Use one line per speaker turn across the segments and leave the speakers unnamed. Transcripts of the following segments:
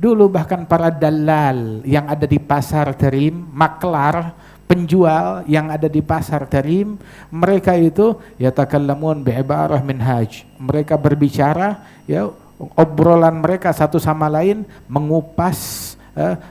Dulu bahkan para dalal yang ada di pasar Tarim, maklar, penjual yang ada di pasar Tarim, mereka itu yatakallamun bi'ibarah minhaj. Mereka berbicara, ya, obrolan mereka satu sama lain mengupas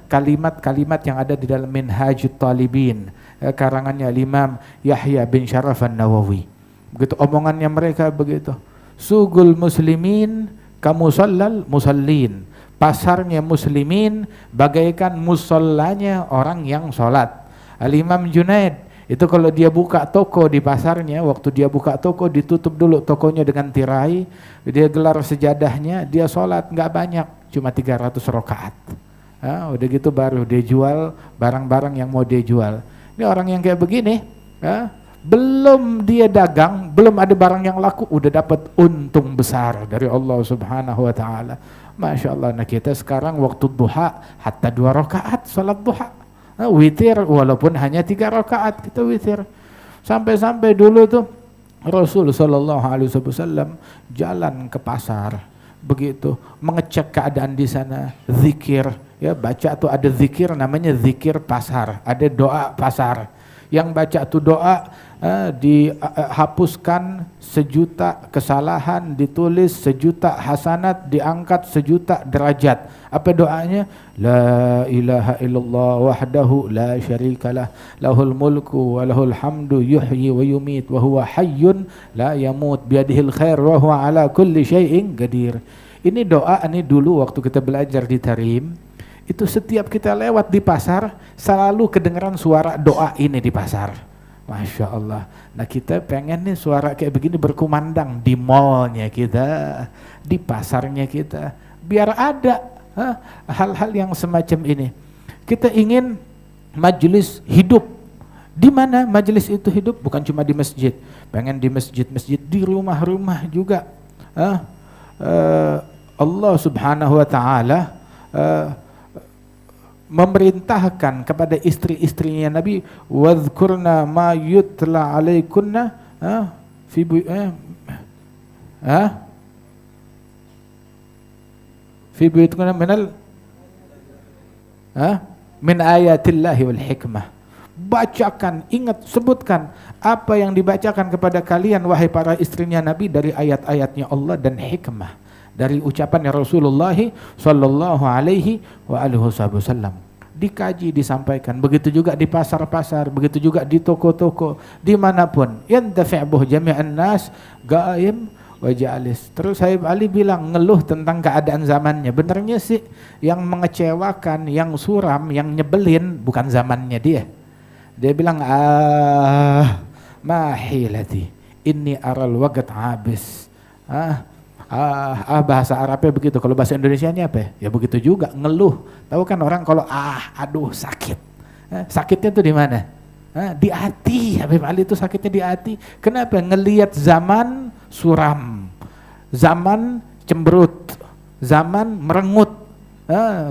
kalimat-kalimat yang ada di dalam Minhajut Talibin, karangannya Imam Yahya bin Syaraf An-Nawawi. Begitu omongannya mereka begitu. Sugul muslimin kamusallal musallin. Pasarnya muslimin bagaikan musallanya orang yang sholat. Al-Imam Junaid itu kalau dia buka toko di pasarnya, waktu dia buka toko ditutup dulu tokonya dengan tirai, dia gelar sejadahnya, dia sholat nggak banyak, cuma 300 rakaat. Udah gitu baru dia jual barang-barang yang mau dia jual. Ini orang yang kayak begini, belum dia dagang, belum ada barang yang laku, udah dapat untung besar dari Allah Subhanahu wa taala. Masya Allah. Nah kita sekarang waktu duha hatta 2 rakaat salat duha, witir walaupun hanya 3 rakaat kita witir. Sampai-sampai dulu tuh Rasul sallallahu alaihi wasallam jalan ke pasar begitu, mengecek keadaan di sana, zikir, ya, baca tuh ada zikir namanya zikir pasar, ada doa pasar. Yang baca tuh doa dihapuskan 1.000.000 kesalahan, ditulis 1.000.000 hasanat, diangkat 1.000.000 derajat. Apa doanya? La ilaha illallah wahdahu la syarikalah lahul mulku wa lahul hamdu yuhyi wa yumit wa huwa hayyun la yamut biyadihil khair wa huwa ala kulli syai'in qadir. Ini doa ini dulu waktu kita belajar di Tarim, itu setiap kita lewat di pasar selalu kedengaran suara doa ini di pasar. Masya Allah. Nah kita pengen nih suara kayak begini berkumandang di mallnya kita, di pasarnya kita, biar ada hal-hal yang semacam ini. Kita ingin majelis hidup. Di mana majelis itu hidup? Bukan cuma di masjid. Pengen di masjid-masjid, di rumah-rumah juga. Allah Subhanahu wa taala memerintahkan kepada istri-istrinya Nabi, wadhkurna ma yutla alaikunna fi buyutikunna minal min ayatillahi wal hikmah. Bacakan, ingat, sebutkan apa yang dibacakan kepada kalian wahai para istrinya Nabi dari ayat-ayatnya Allah dan hikmah, dari ucapannya Rasulullah sallallahu alaihi wa alihi wasallam. Dikaji, disampaikan. Begitu juga di pasar-pasar, begitu juga di toko-toko, dimanapun. Yantafi' buh jami'an nas ghaim wa jalis. Terus Habib Ali bilang ngeluh tentang keadaan zamannya. Benernya sih yang mengecewakan, yang suram, yang nyebelin bukan zamannya dia. Dia bilang mahilati inni aral waqt habis. Bahasa Arabnya begitu. Kalau bahasa Indonesianya apa ya? Ya begitu juga, ngeluh. Tahu kan orang kalau aduh sakit. Sakitnya tuh di mana? Di hati. Habib Ali itu sakitnya di hati. Kenapa? Ngelihat zaman suram, zaman cemberut, zaman merengut,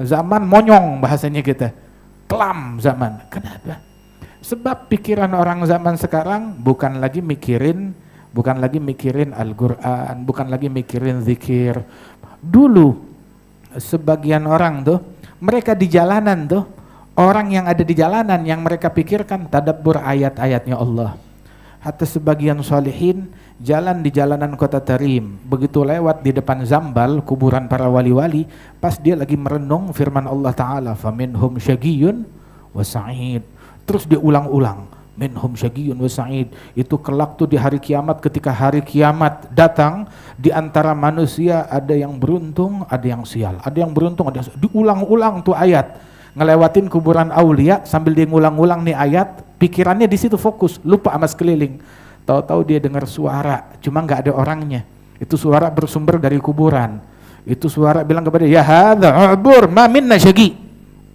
zaman monyong bahasanya kita. Kelam zaman. Kenapa? Sebab pikiran orang zaman sekarang bukan lagi mikirin Al-Quran, bukan lagi mikirin zikir. Dulu sebagian orang tuh, mereka di jalanan tuh, orang yang ada di jalanan yang mereka pikirkan tadabbur ayat-ayatnya Allah. Hatta sebagian salihin jalan di jalanan kota Tarim, begitu lewat di depan Zambal, kuburan para wali-wali, pas dia lagi merenung firman Allah Ta'ala, faminhum syagiyyun wa sa'id. Terus dia ulang-ulang, minhum syagiyyun wa sa'id. Itu kelak tuh di hari kiamat, ketika hari kiamat datang, di antara manusia ada yang beruntung, ada yang sial. Ada yang beruntung, ada yang sial. Diulang-ulang tuh ayat. Ngelewatin kuburan aulia sambil dia ngulang-ulang nih ayat, pikirannya di situ fokus, lupa sama sekeliling. Tahu-tahu dia dengar suara, cuma nggak ada orangnya. Itu suara bersumber dari kuburan. Itu suara bilang kepada dia, ya hadza ubur ma minna syagi.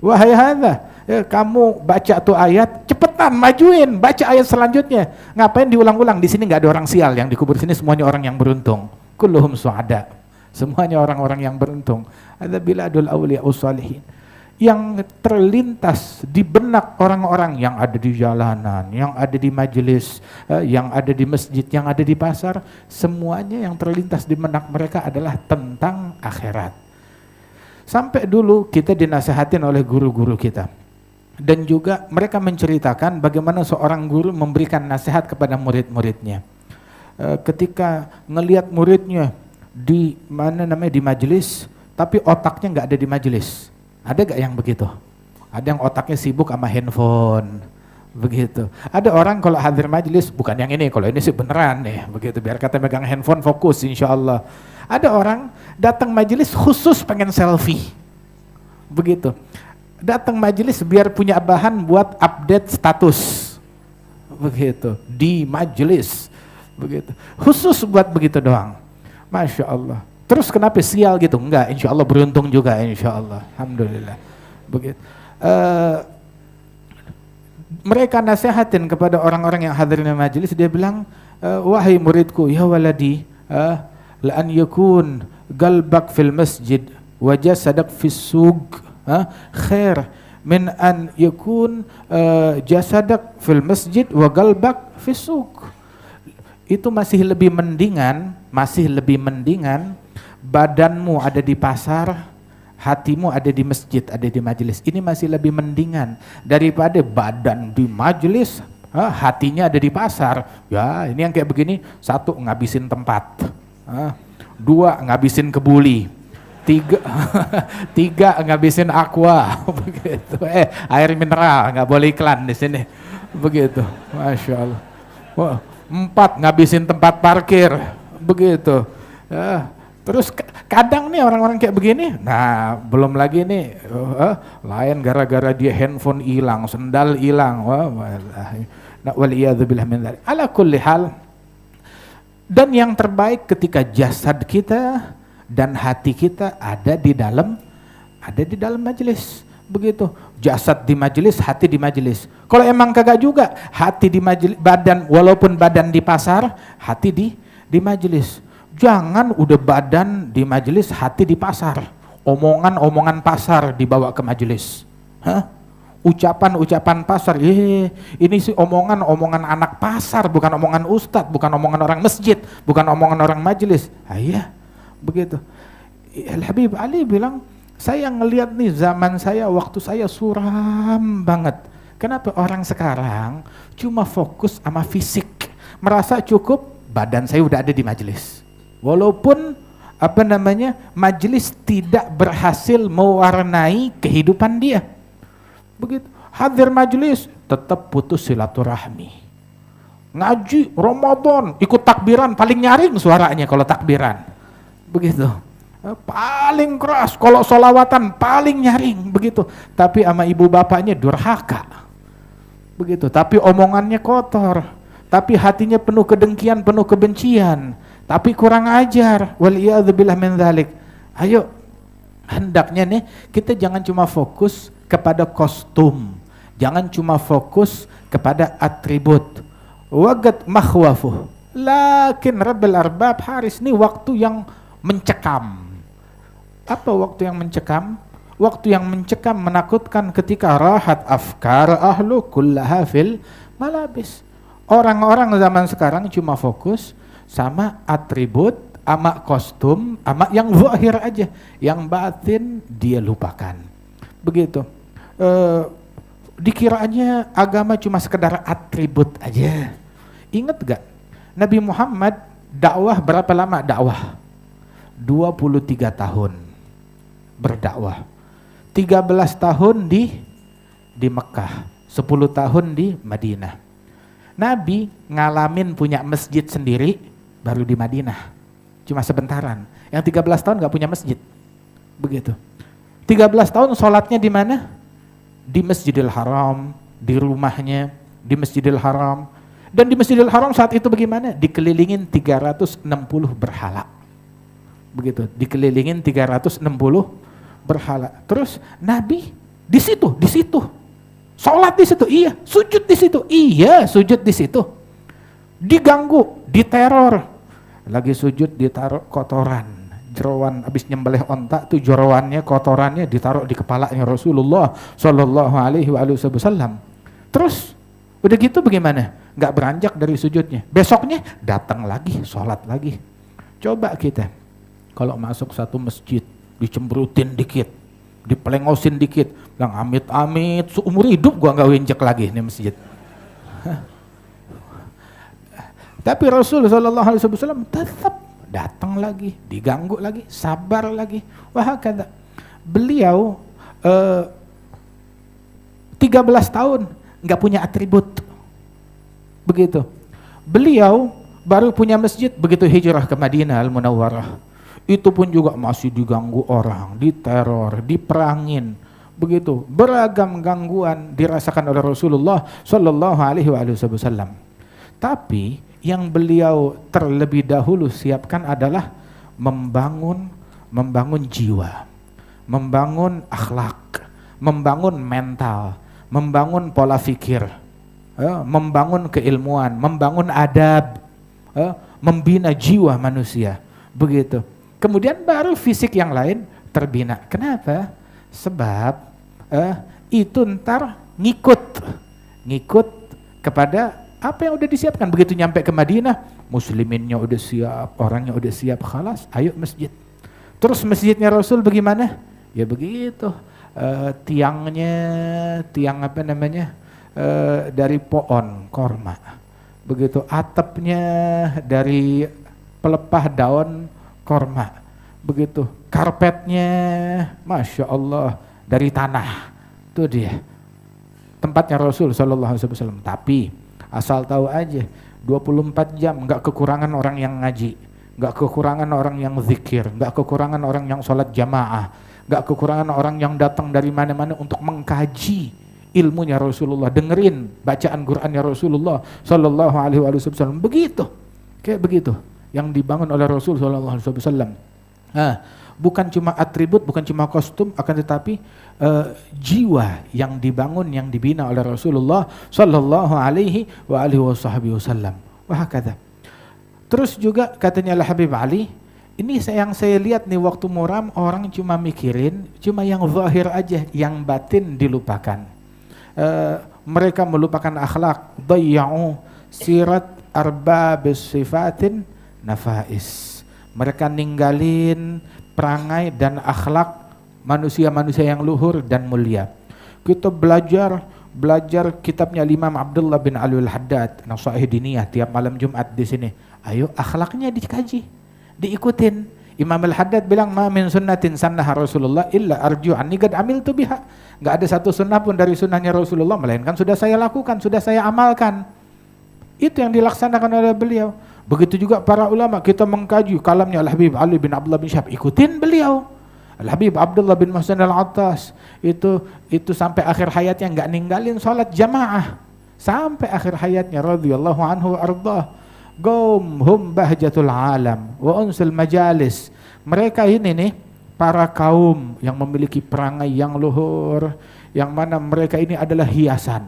Wahai hadza, kamu baca tuh ayat, cepetan majuin, baca ayat selanjutnya. Ngapain diulang-ulang? Di sini nggak ada orang sial, yang dikubur sini semuanya orang yang beruntung. Kulluhum su'ada, semuanya orang-orang yang beruntung. Ada biladul awliya ussalihin. Yang terlintas di benak orang-orang yang ada di jalanan, yang ada di majelis, yang ada di masjid, yang ada di pasar, semuanya yang terlintas di benak mereka adalah tentang akhirat. Sampai dulu kita dinasihatin oleh guru-guru kita. Dan juga mereka menceritakan bagaimana seorang guru memberikan nasihat kepada murid-muridnya. Ketika ngelihat muridnya di di majelis, tapi otaknya nggak ada di majelis. Ada gak yang begitu? Ada yang otaknya sibuk sama handphone, begitu. Ada orang kalau hadir majelis, bukan yang ini, kalau ini sih beneran nih, begitu. Biar kata megang handphone fokus, insya Allah. Ada orang datang majelis khusus pengen selfie, begitu. Datang majelis biar punya bahan buat update status, begitu. Di majelis, begitu. Khusus buat begitu doang. Masya Allah. Terus kenapa sial gitu? Enggak, insya Allah beruntung juga, insya Allah. Alhamdulillah. Begitu. Mereka nasihatin kepada orang-orang yang hadir di majelis, dia bilang, wahai muridku, ya waladi, la an yakun qalbak fil masjid wa jasadak fis suq khair min an yakun jasadak fil masjid wa qalbak fis suq. Itu masih lebih mendingan badanmu ada di pasar, hatimu ada di masjid, ada di majelis. Ini masih lebih mendingan daripada badan di majelis, hatinya ada di pasar. Ya, ini yang kayak begini, 1 ngabisin tempat, 2 ngabisin kebuli, 3 ngabisin aqua, begitu. Air mineral, nggak boleh iklan di sini, begitu. Masya Allah. Wah, 4 ngabisin tempat parkir, begitu. Terus kadang nih orang-orang kayak begini, nah belum lagi nih lain gara-gara dia handphone hilang, sendal hilang, waliyadzubillah min dzalik. Ala kulli hal, dan yang terbaik ketika jasad kita dan hati kita ada di dalam majelis. Begitu, jasad di majelis, hati di majelis. Kalau emang kagak juga, hati di majelis, badan, walaupun badan di pasar, hati di majelis. Jangan udah badan di majelis, hati di pasar. Omongan-omongan pasar dibawa ke majelis. Ucapan-ucapan pasar. Ini sih omongan-omongan anak pasar, bukan omongan ustadz, bukan omongan orang masjid, bukan omongan orang majelis. Iya, begitu. Al-Habib Ali bilang, saya ngelihat nih zaman saya, waktu saya suram banget. Kenapa orang sekarang cuma fokus sama fisik, merasa cukup badan saya udah ada di majelis. Walaupun majelis tidak berhasil mewarnai kehidupan dia. Begitu. Hadir majelis tetap putus silaturahmi. Ngaji Ramadan, ikut takbiran paling nyaring suaranya kalau takbiran. Begitu. Paling keras, kalau solawatan paling nyaring, begitu. Tapi sama ibu bapaknya durhaka, begitu. Tapi omongannya kotor, tapi hatinya penuh kedengkian, penuh kebencian, tapi kurang ajar. Waliyadzubillah min dzalik. Ayo, hendaknya nih kita jangan cuma fokus kepada kostum, jangan cuma fokus kepada atribut. Wagat makhwafuh, lakin Rabbul Arbab Haris, ini waktu yang mencekam. Apa waktu yang mencekam? Waktu yang mencekam, menakutkan ketika rahat afkar ahlu kullaha fil malabis. Orang-orang zaman sekarang cuma fokus sama atribut, sama kostum, sama yang zahir aja. Yang batin dia lupakan. Begitu. Dikiranya agama cuma sekedar atribut aja. Ingat gak? Nabi Muhammad dakwah berapa lama dakwah? 23 tahun. Berdakwah, 13 tahun di Mekah, 10 tahun di Madinah. Nabi ngalamin punya masjid sendiri baru di Madinah, cuma sebentaran. Yang 13 tahun gak punya masjid, begitu. 13 tahun sholatnya di mana? Di Masjidil Haram, di rumahnya, di Masjidil Haram. Dan di Masjidil Haram saat itu bagaimana? Dikelilingin 360 berhala. Begitu, dikelilingin 360 berhala. Terus Nabi di situ, sholat di situ, iya, sujud di situ, iya, sujud di situ. Diganggu, diteror, lagi sujud ditaruh kotoran, jeroan, habis nyembelih onta tuh jeroannya, kotorannya ditaruh di kepalanya Rasulullah Shallallahu Alaihi Wasallam. Terus udah gitu bagaimana? Nggak beranjak dari sujudnya. Besoknya datang lagi, sholat lagi. Coba kita kalau masuk satu masjid, dicemberutin dikit, dipelengosin dikit, bilang amit-amit, seumur hidup gua nggak injek lagi nih masjid. Tapi Rasul sallallahu alaihi wasallam tetap datang lagi, diganggu lagi, sabar lagi. Wah, kata beliau 13 tahun nggak punya atribut. Begitu. Beliau baru punya masjid begitu hijrah ke Madinah Al-Munawwarah. Itu pun juga masih diganggu orang, diteror, diperangin. Begitu. Beragam gangguan dirasakan oleh Rasulullah sallallahu alaihi wasallam. Tapi yang beliau terlebih dahulu siapkan adalah membangun jiwa, membangun akhlak, membangun mental, membangun pola pikir, membangun keilmuan, membangun adab, membina jiwa manusia. Begitu. Kemudian baru fisik yang lain terbina. Kenapa? Sebab itu ntar ngikut kepada apa yang udah disiapkan. Begitu nyampe ke Madinah, musliminnya udah siap, orangnya udah siap, khalas, ayo masjid. Terus masjidnya Rasul bagaimana? Ya begitu, tiang apa namanya, dari pohon korma. Begitu, atapnya dari pelepah daun korma. Begitu, karpetnya, Masya Allah, dari tanah. Itu dia tempatnya Rasul sallallahu alaihi wasallam. Tapi asal tahu aja, 24 jam nggak kekurangan orang yang ngaji, nggak kekurangan orang yang zikir, nggak kekurangan orang yang sholat jamaah, nggak kekurangan orang yang datang dari mana-mana untuk mengkaji ilmunya Rasulullah, dengerin bacaan Qurannya Rasulullah sallallahu alaihi wasallam. Begitu, kayak begitu yang dibangun oleh Rasul sallallahu alaihi wasallam. Bukan cuma atribut, bukan cuma kostum, akan tetapi jiwa yang dibangun, yang dibina oleh Rasulullah sallallahu alaihi wasallam. Wah, kata. Terus juga katanya Habib Ali, ini yang saya lihat nih waktu muram orang cuma mikirin cuma yang zahir aja, yang batin dilupakan. Mereka melupakan akhlak, dayya'u sirat arbabis sifatin nafais. Mereka ninggalin perangai dan akhlak manusia-manusia yang luhur dan mulia. Kita belajar kitabnya Imam Abdullah bin Ali al-Haddad, Nasaih Diniyah, tiap malam Jumat di sini. Ayo akhlaknya dikaji, diikutin. Imam al-Haddad bilang, ma min sunnatin sannaha Rasulullah illa arju anni qad amiltu biha. Enggak ada satu sunnah pun dari sunnahnya Rasulullah melainkan sudah saya lakukan, sudah saya amalkan. Itu yang dilaksanakan oleh beliau. Begitu juga para ulama, kita mengkaji kalamnya Al-Habib Ali bin Abdullah bin Syahab, ikutin beliau. Al-Habib Abdullah bin Muhsin Al-Attas itu sampai akhir hayatnya enggak ninggalin salat jamaah sampai akhir hayatnya radhiyallahu anhu ardah. Hum bahjatul alam wa unsul majalis. Mereka ini nih para kaum yang memiliki perangai yang luhur, yang mana mereka ini adalah hiasan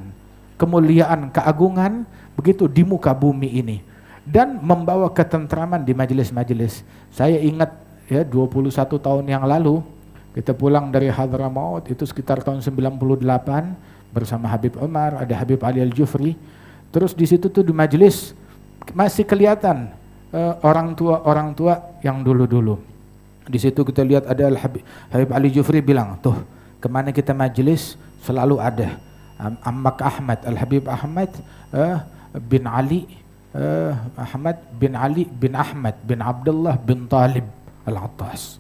kemuliaan, keagungan begitu di muka bumi ini, dan membawa ketentraman di majelis-majelis. Saya ingat ya 21 tahun yang lalu kita pulang dari Hadramaut itu sekitar tahun 98 bersama Habib Umar, ada Habib Ali Al-Jufri. Terus di situ tuh di majelis masih kelihatan orang tua yang dulu-dulu. Di situ kita lihat ada Habib Ali Jufri bilang, tuh kemana kita majelis selalu ada Ammak Ahmad, Al-Habib Ahmad bin Ali Ahmad bin Ali bin Ahmad bin Abdullah bin Talib Al-Attas.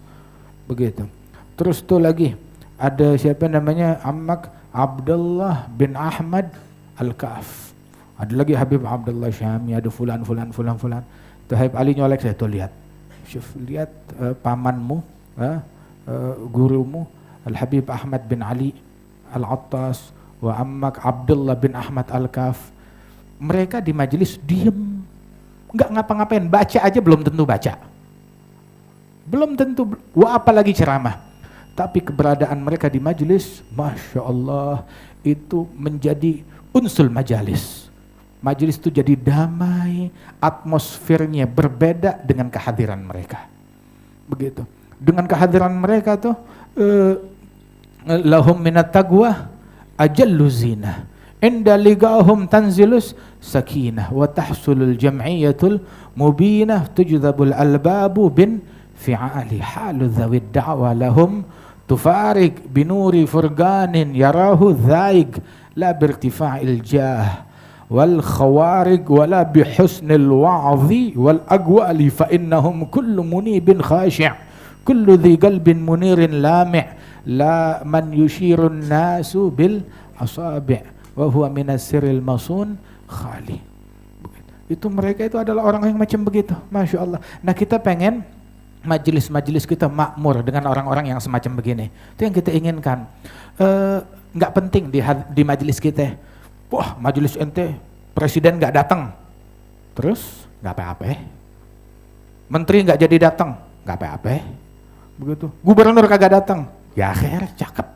Begitu. Terus tuh lagi ada siapa namanya Ammak Abdullah bin Ahmad Al-Kaf. Ada lagi Habib Abdullah Syami, ada fulan. Tuh Habib Ali nyolek saya, tuh lihat. Lihat pamanmu, gurumu Al-Habib Ahmad bin Ali Al-Attas wa Ammak Abdullah bin Ahmad Al-Kaf. Mereka di majelis diem, enggak ngapa-ngapain, baca aja belum tentu baca. Belum tentu, apalagi ceramah. Tapi keberadaan mereka di majelis, Masya Allah, itu menjadi unsul majalis. Majelis itu jadi damai, atmosfernya berbeda dengan kehadiran mereka. Begitu. Dengan kehadiran mereka tuh lahum minat taqwa ajallu zinah. Inda ligahum tanzilus sakinah wa tahsulul jam'iyatul mubinah tujdabul albabu bin fi'ali halu dhawid da'wa lahum tufarik binuri furganin yarahu dhaig la birtifa'il jah wal khawarig wala bihusnil wa'zi wal agwali fa innahum kullu munibin khashi' kullu dhi qalbin munirin lami' la man yushirun nasu bil asabi' wa huwa minas sirril masun khali. Itu mereka itu adalah orang yang macam begitu, Masya Allah. Nah kita pengen majelis-majelis kita makmur dengan orang-orang yang semacam begini. Itu yang kita inginkan. Nggak penting di majelis kita, wah majelis ente presiden nggak datang, terus nggak apa-apa. Menteri nggak jadi datang, nggak apa-apa. Begitu. Gubernur kagak datang, ya akhir cakep.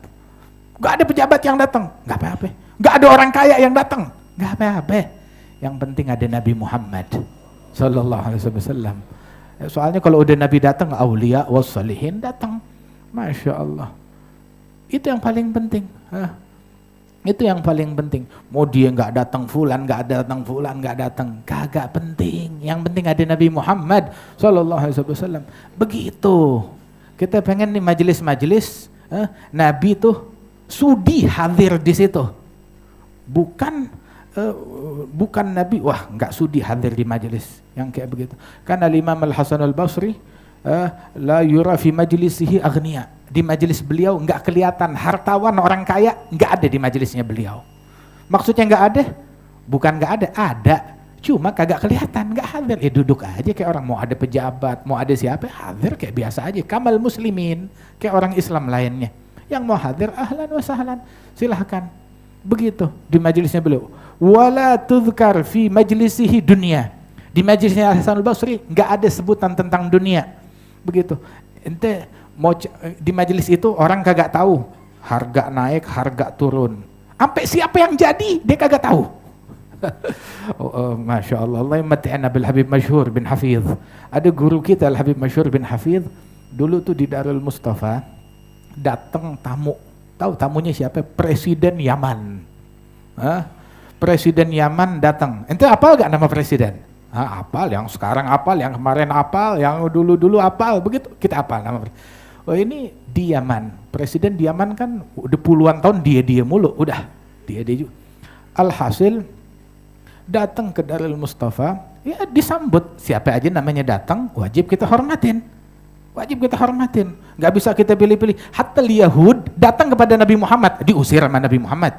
Nggak ada pejabat yang datang, nggak apa-apa. Nggak ada orang kaya yang datang, nggak apa-apa. Yang penting ada Nabi Muhammad sallallahu alaihi wasallam. Soalnya kalau udah Nabi datang, aulia wassalihin datang. Masya Allah. Itu yang paling penting. Itu yang paling penting. Mau dia nggak datang fulan, nggak datang fulan, nggak datang, kagak penting. Yang penting ada Nabi Muhammad sallallahu alaihi wasallam. Begitu. Kita pengen nih majelis-majelis, Nabi tuh sudi hadir di situ. Bukan Nabi, wah nggak sudi hadir di majelis yang kayak begitu. Karena Imam Al-Hasan Al-Basri la yura fi majlisihi aghnia. Di majelis beliau nggak kelihatan hartawan orang kaya, nggak ada di majelisnya beliau. Maksudnya nggak ada, bukan nggak ada, cuma kagak kelihatan, nggak hadir. Duduk aja kayak orang, mau ada pejabat, mau ada siapa, hadir kayak biasa aja. Kamal muslimin, kayak orang Islam lainnya. Yang mau hadir ahlan wa sahlan, silahkan. Begitu di majelisnya beliau. Wala tuzkar fi majlisihi dunia. Di majelisnya Hasan Al-Basri nggak ada sebutan tentang dunia. Begitu. Ente mau di majelis itu orang kagak tahu harga naik, harga turun. Sampai siapa yang jadi dia kagak tahu. Masya Allah. Allah mati'ana bil Habib Masyhur bin Hafidh. Ada guru kita Al Habib Masyhur bin Hafidh. Dulu tuh di Darul Mustafa datang tamu. Tahu tamunya siapa? Presiden Yaman. Presiden Yaman datang. Ente apal gak nama presiden? Apal, yang sekarang apal, yang kemarin apal, yang dulu-dulu apal, begitu kita apal nama. Oh ini di Yaman. Presiden di Yaman kan udah puluhan tahun dia mulu, udah dia juga. Alhasil datang ke Darul Mustafa, ya disambut. Siapa aja namanya datang, wajib kita hormatin. Wajib kita hormatin. Gak bisa kita pilih-pilih. Hatta Yahud datang kepada Nabi Muhammad, diusir sama Nabi Muhammad.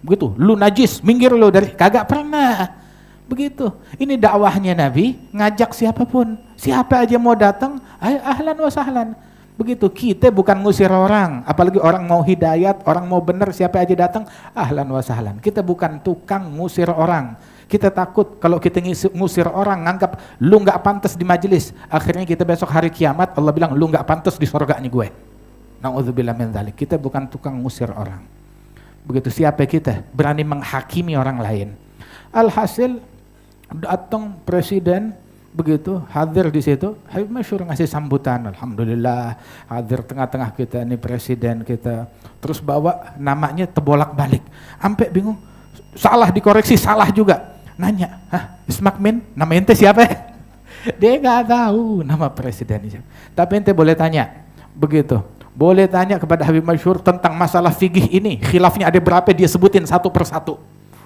Begitu, lu najis, minggir lu dari, kagak pernah. Begitu. Ini dakwahnya Nabi, ngajak siapapun. Siapa aja mau datang, ayo ahlan wa sahlan. Begitu, kita bukan ngusir orang, apalagi orang mau hidayat, orang mau benar, siapa aja datang, ahlan wa sahlan. Kita bukan tukang ngusir orang. Kita takut kalau kita ngusir orang, nganggap lu nggak pantas di majelis. Akhirnya kita besok hari kiamat, Allah bilang lu nggak pantas di surganya gue. Na'udzubillah min dzalik. Kita bukan tukang ngusir orang. Begitu, siapa kita berani menghakimi orang lain. Alhasil datang presiden begitu, hadir di situ. Habib Masyhur ngasih sambutan, alhamdulillah hadir tengah-tengah kita ini presiden kita. Terus bawa namanya tebolak-balik. Sampai bingung, salah dikoreksi, salah juga. Nanya, Ismak Min, nama ente siapa? Dia nggak tahu nama presiden siapa. Tapi ente boleh tanya, begitu. Boleh tanya kepada Habib Masyhur tentang masalah fikih ini, khilafnya ada berapa, dia sebutin satu persatu.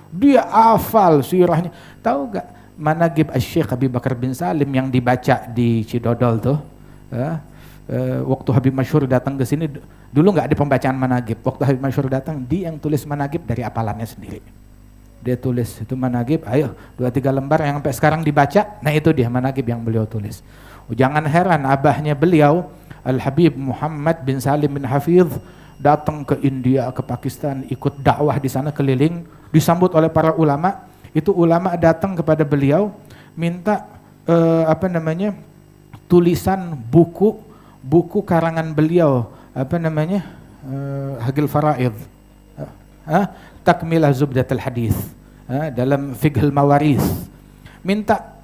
Dia hafal sirahnya. Tahu gak manaqib Asy-Syaikh Abi Bakar bin Salim yang dibaca di Cidodol tuh? Waktu Habib Masyhur datang ke sini, dulu nggak ada pembacaan manaqib. Waktu Habib Masyhur datang, dia yang tulis manaqib dari hafalannya sendiri. Dia tulis itu manaqib, ayo 2-3 lembar yang sampai sekarang dibaca. Nah itu dia manaqib yang beliau tulis. Jangan heran abahnya beliau Al-Habib Muhammad bin Salim bin Hafidh datang ke India, ke Pakistan, ikut dakwah di sana keliling, disambut oleh para ulama. Itu ulama datang kepada beliau minta tulisan buku karangan beliau, Hagil Faraid, Takmilah Zubdatul Hadis, dalam Fiqhul Mawaris. Minta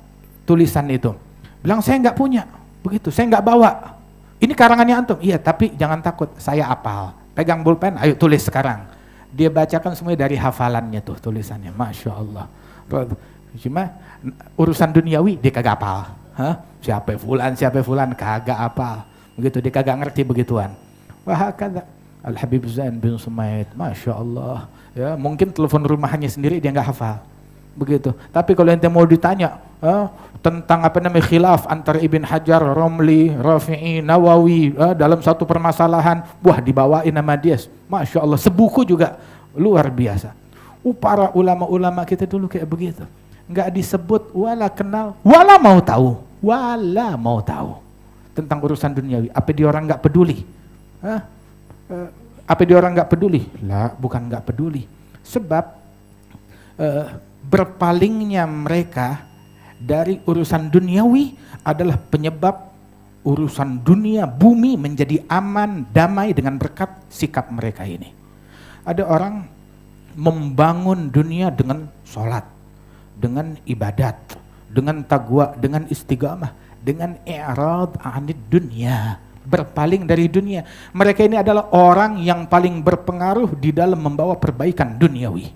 tulisan itu. Bilang saya nggak punya, begitu, saya nggak bawa. Ini karangannya antum, iya tapi jangan takut, saya hafal. Pegang pulpen, ayo tulis sekarang. Dia bacakan semuanya dari hafalannya tuh tulisannya, Masya Allah. Cuma urusan duniawi dia kagak hafal. Siapa fulan, kagak apa. Begitu, dia kagak ngerti begituan. Wah, kata Al-Habib Zain bin Sumaid, Masya Allah. Ya, mungkin telepon rumahnya sendiri dia nggak hafal. Begitu. Tapi kalau ente mau ditanya tentang khilaf antara Ibn Hajar, Romli, Rafi'i, Nawawi dalam satu permasalahan, wah dibawain nama dia. Masya Allah, sebuku juga luar biasa. Para ulama-ulama kita dulu kayak begitu. Nggak disebut wala kenal, wala mau tahu tentang urusan duniawi. Apa dia orang nggak peduli? Apa dia orang nggak peduli? Lah, bukan nggak peduli. Sebab berpalingnya mereka dari urusan duniawi adalah penyebab urusan dunia bumi menjadi aman, damai dengan berkat sikap mereka ini. Ada orang membangun dunia dengan sholat, dengan ibadat, dengan taqwa, dengan istiqamah, dengan i'rad 'anid dunia, berpaling dari dunia. Mereka ini adalah orang yang paling berpengaruh di dalam membawa perbaikan duniawi.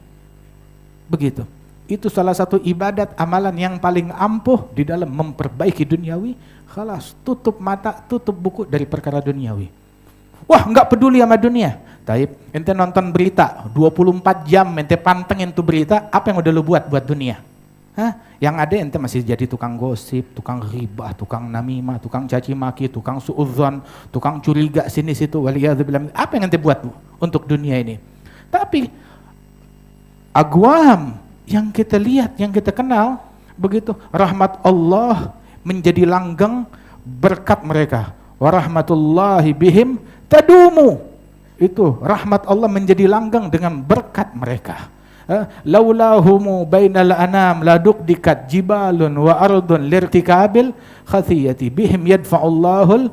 Begitu. Itu salah satu ibadat amalan yang paling ampuh di dalam memperbaiki duniawi. Khalas, tutup mata, tutup buku dari perkara duniawi. Wah, nggak peduli sama dunia. Taib, ente nonton berita 24 jam, ente pantengin tuh berita, apa yang udah lu buat dunia? Yang ada ente masih jadi tukang gosip, tukang ghibah, tukang namimah, tukang caci maki, tukang suudzon, tukang curiga sini situ. Waliyadzubillah. Apa yang ente buat untuk dunia ini? Tapi agwam yang kita lihat, yang kita kenal, begitu rahmat Allah menjadi langgeng berkat mereka. Wa rahmatullahi bihim tadumu. Itu rahmat Allah menjadi langgeng dengan berkat mereka. Laulahumu bainal anam ladukdikat jibalun wa ardun lirtikabil khathiyati bihim yadfa'ullahul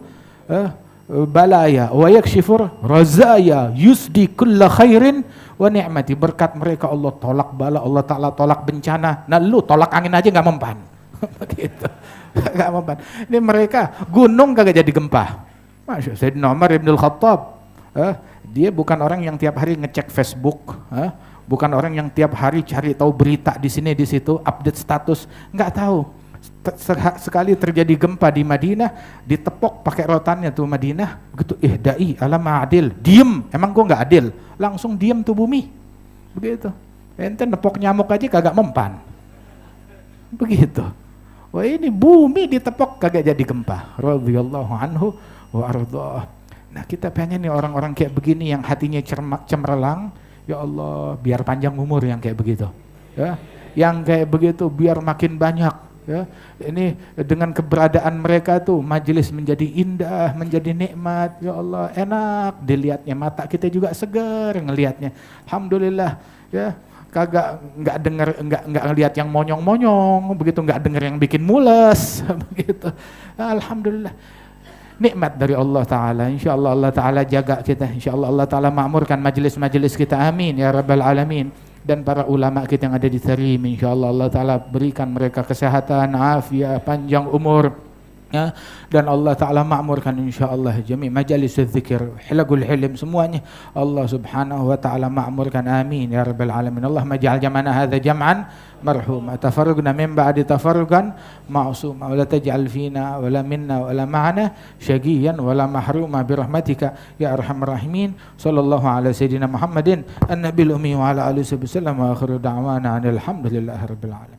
balaya wa yakshifur razaya yusdi kulla khairin wa ni'mati. Berkat mereka Allah tolak bala, Allah Ta'ala tolak bencana. Nah lu tolak angin aja gak mempan. Begitu. Gak mempan. Ini mereka gunung kagak jadi gempa. Masya Allah, Sayyidina Umar ibn al-Khattab, dia bukan orang yang tiap hari ngecek Facebook, bukan orang yang tiap hari cari tahu berita di sini di situ, update status, nggak tahu. Sekali terjadi gempa di Madinah, ditepok pakai rotannya tuh Madinah, begitu dai alam adil, diem, emang gua nggak adil, langsung diem tuh bumi, begitu. Ente nepok nyamuk aja kagak mempan, begitu. Wah ini bumi ditepok kagak jadi gempa. Radhiyallahu anhu wa ardhah. Nah kita pengen nih orang-orang kayak begini yang hatinya cemerlang, ya Allah biar panjang umur yang kayak begitu, ya, yang kayak begitu biar makin banyak. Ya, ini dengan keberadaan mereka tuh majelis menjadi indah, menjadi nikmat. Ya Allah, enak dilihatnya, mata kita juga segar ngelihatnya. Alhamdulillah, ya. Nggak ngelihat yang monyong-monyong, begitu nggak dengar yang bikin mules, begitu. Alhamdulillah. Nikmat dari Allah Ta'ala. InsyaAllah Allah Ta'ala jaga kita. InsyaAllah Allah Ta'ala makmurkan majelis-majelis kita. Amin ya Rabbal Alamin. Dan para ulama kita yang ada di Tarim, insyaallah Allah Ta'ala berikan mereka kesehatan, afiat, panjang umur, ya. Dan Allah Ta'ala makmurkan insyaallah jami' majalis dzikir, hilaqul hilm, semuanya Allah Subhanahu wa Ta'ala makmurkan. Amin ya Rabbal Alamin. Allahumma ij'al jam'ana hadza jam'an marhuma, tafarraqna min ba'di tafarruqan ma'suma, wa la taj'al fina wa la minna wa la ma'ana syaqiyan wa la mahruma bi rahmatika ya arhamar rahimin. Sallallahu ala sayyidina Muhammadin an-nabiyil ummi wa ala alihi wasallam wa akhiru da'wana alhamdulillahi rabbil alamin.